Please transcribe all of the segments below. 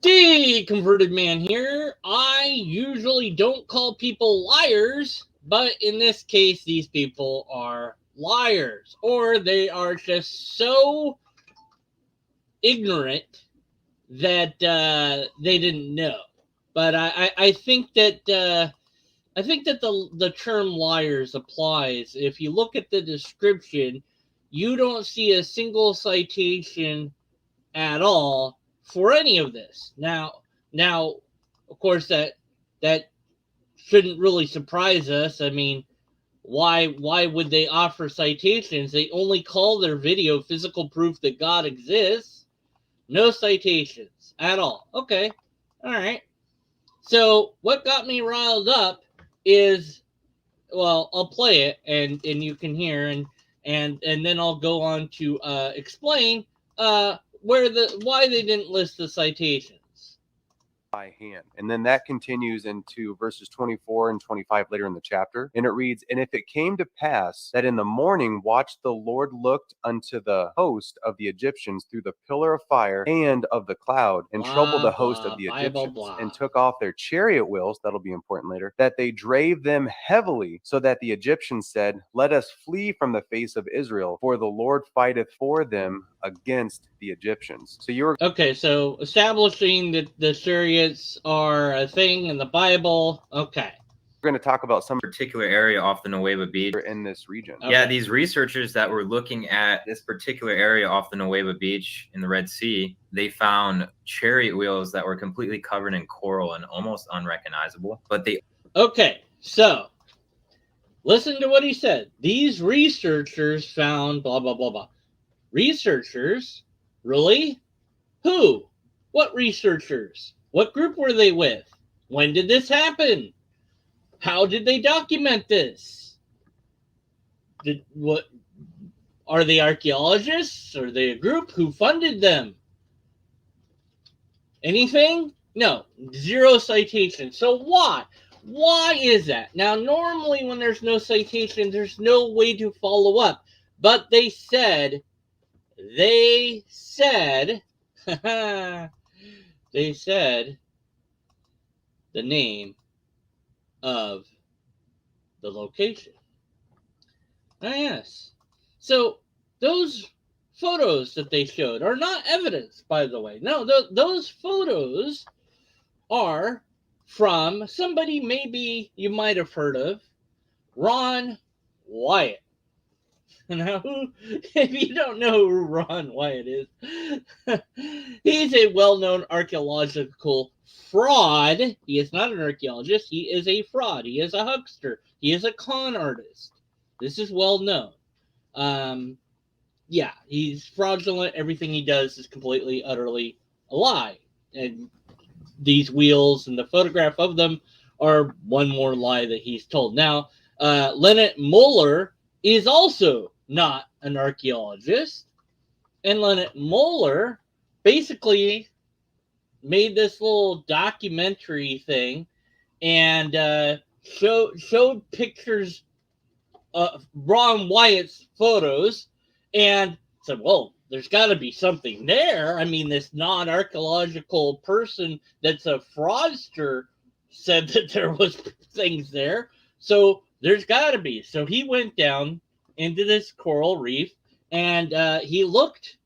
The converted man here. I usually don't call people liars, but in this case, these people are liars, or they are just so ignorant that they didn't know. But I think that the term liars applies. If you look at the description, you don't see a single citation at all for any of this. Now, of course, that shouldn't really surprise us. I mean, why would they offer citations? They only call their video physical proof that God exists. No citations at all. Okay, all right. So what got me riled up is, well, I'll play it and you can hear, and then I'll go on to explain why they didn't list the citations by hand. And then that continues into verses 24 and 25 later in the chapter. And it reads, "And if it came to pass that in the morning watch the Lord looked unto the host of the Egyptians through the pillar of fire and of the cloud, and troubled the host of the Egyptians, and took off their chariot wheels," that'll be important later, "that they drave them heavily, so that the Egyptians said, Let us flee from the face of Israel, for the Lord fighteth for them against the Egyptians." So you're okay. So establishing that the chariots are a thing in the Bible. Okay. We're going to talk about some particular area off the Nueva Beach in this region. Okay. Yeah, these researchers that were looking at this particular area off the Nueva Beach in the Red Sea, they found chariot wheels that were completely covered in coral and almost unrecognizable. But they Okay, so listen to what he said. These researchers found blah blah blah blah. Researchers? Really? Who? What researchers? What group were they with? When did this happen? How did they document this? What are they, archaeologists? Are they a group? Who funded them? Anything? No. Zero citation. So why? Why is that? Now, normally when there's no citation, there's no way to follow up. But they said they said the name of the location. Ah, yes. So those photos that they showed are not evidence, by the way. No, those photos are from somebody maybe you might have heard of, Ron Wyatt. Now, if you don't know who Ron Wyatt is, he's a well-known archaeological fraud. He is not an archaeologist. He is a fraud. He is a huckster. He is a con artist. This is well known. Yeah, he's fraudulent. Everything he does is completely, utterly a lie. And these wheels and the photograph of them are one more lie that he's told. Now, Leonard Muller is also not an archaeologist. And Leonard Muller basically made this little documentary thing and showed pictures of Ron Wyatt's photos and said, well, there's got to be something there. I mean, this non-archaeological person that's a fraudster said that there was things there. So there's got to be. So he went down into this coral reef and he looked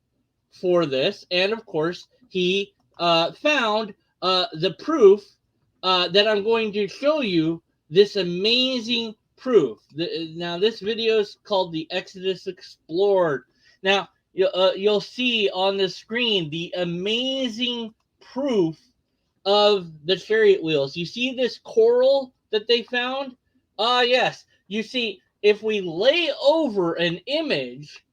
for this. And of course, he found the proof that I'm going to show you, this amazing proof. Now, this video is called the Exodus Explored. Now, you'll see on the screen the amazing proof of the chariot wheels. You see this coral that they found? Yes. You see, if we lay over an image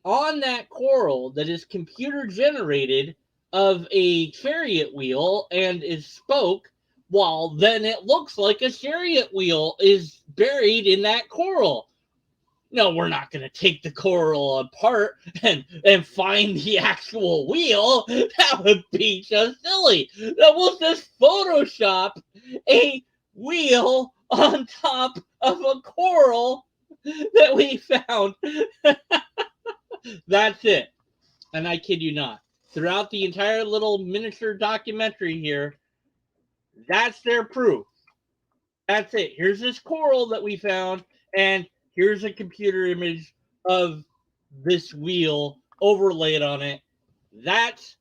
on that coral that is computer generated of a chariot wheel and is spoke, well, then it looks like a chariot wheel is buried in that coral. No, we're not going to take the coral apart and find the actual wheel. That would be just silly. That will just Photoshop a wheel on top of a coral that we found. That's it. And I kid you not. throughout the entire little miniature documentary here, that's their proof. That's it. Here's this coral that we found, and here's a computer image of this wheel overlaid on it. That's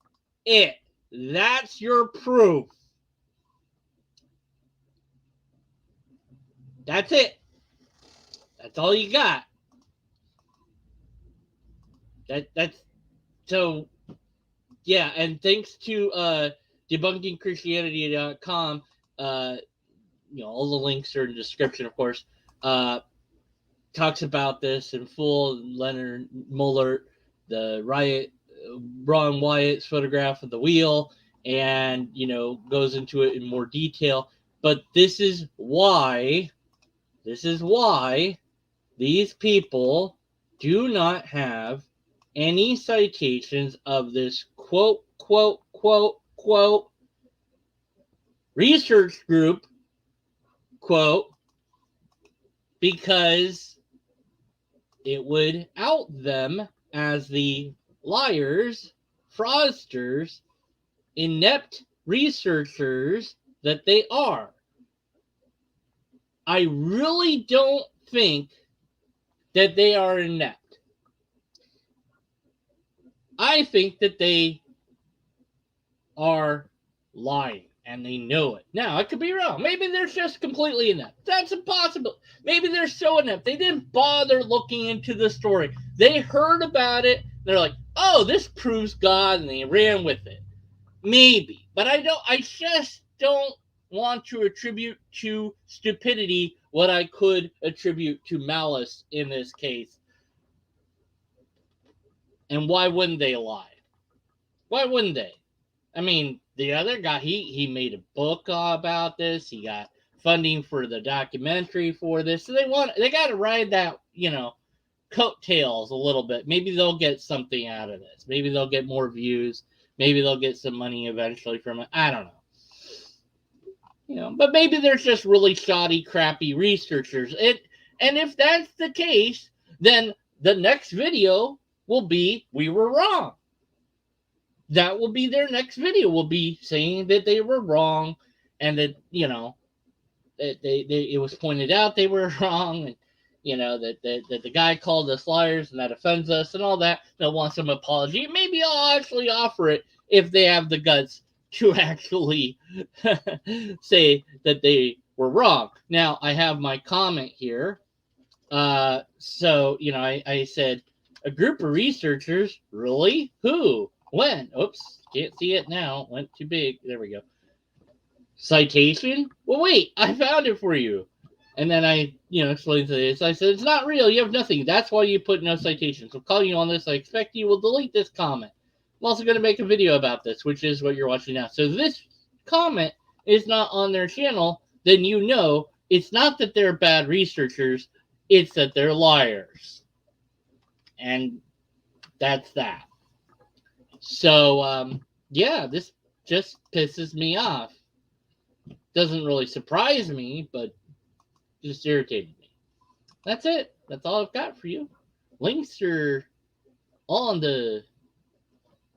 it. That's your proof. That's it. That's all you got. That's so yeah, and thanks to debunkingchristianity.com, all the links are in the description, of course. Talks about this in full. Lenard Muller, the Ron Wyatt's photograph of the wheel, and goes into it in more detail. But this is why these people do not have any citations of this quote research group, quote, because it would out them as the liars, fraudsters, inept researchers that they are. I really don't think that they are inept. I think that they are lying, and they know it. Now, I could be wrong. Maybe they're just completely inept. That's impossible. Maybe they're so inept. They didn't bother looking into the story. They heard about it. They're like, oh, this proves God, and they ran with it. Maybe. But I just don't want to attribute to stupidity what I could attribute to malice in this case. And why wouldn't they lie? Why wouldn't they? I mean, the other guy, he made a book about this. He got funding for the documentary for this. So they got to ride that, coattails a little bit. Maybe they'll get something out of this. Maybe they'll get more views. Maybe they'll get some money eventually from it. I don't know. But maybe there's just really shoddy, crappy researchers. And if that's the case, then the next video will be, we were wrong. That will be their next video, will be saying that they were wrong, and that, it was pointed out they were wrong, and, that the guy called us liars, and that offends us, and all that. They'll want some apology. Maybe I'll actually offer it if they have the guts to actually say that they were wrong. Now, I have my comment here. So, I said, a group of researchers, really? Who? When? Oops, can't see it now. Went too big. There we go. Citation? Well, wait, I found it for you. And then I, explained this. I said, it's not real. You have nothing. That's why you put no citations. I'm calling you on this. I expect you will delete this comment. I'm also going to make a video about this, which is what you're watching now. So this comment is not on their channel. Then it's not that they're bad researchers. It's that they're liars. And that's that. So, this just pisses me off. Doesn't really surprise me, but just irritated me. That's it. That's all I've got for you. Links are all in the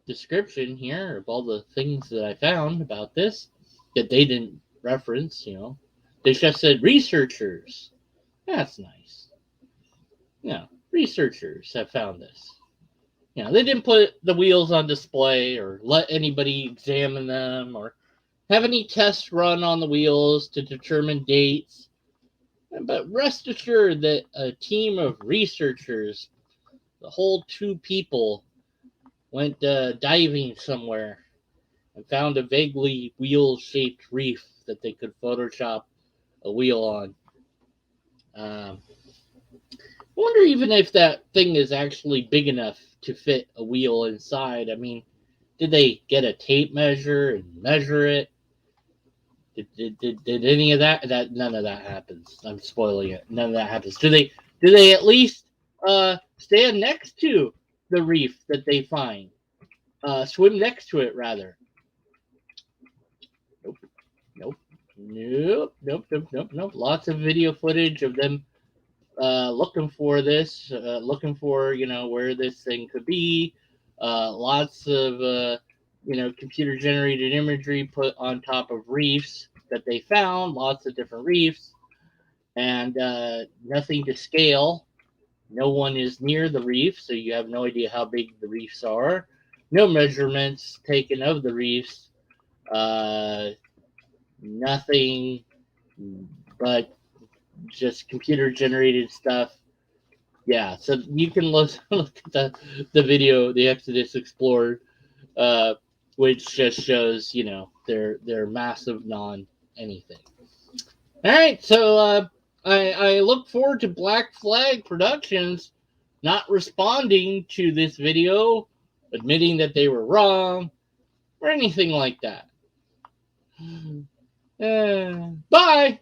description here of all the things that I found about this that they didn't reference, They just said researchers. That's nice. Researchers have found this. They didn't put the wheels on display or let anybody examine them or have any tests run on the wheels to determine dates. But rest assured that a team of researchers, the whole 2 people, went diving somewhere and found a vaguely wheel-shaped reef that they could Photoshop a wheel on. I wonder even if that thing is actually big enough to fit a wheel inside. I mean, did they get a tape measure and measure it? Did any of that? None of that happens. I'm spoiling it. None of that happens. Do they at least stand next to the reef that they find? Swim next to it, rather. Nope. Lots of video footage of them looking for this, looking for, where this thing could be. Lots of computer generated imagery put on top of reefs that they found, lots of different reefs, and nothing to scale. No one is near the reef, so you have no idea how big the reefs are. No measurements taken of the reefs. Nothing but just computer generated stuff. Yeah, so you can look at the video, the Exodus Explorer, which just shows, they're massive non anything. All right, so I look forward to Black Flag Productions not responding to this video, admitting that they were wrong, or anything like that. Bye!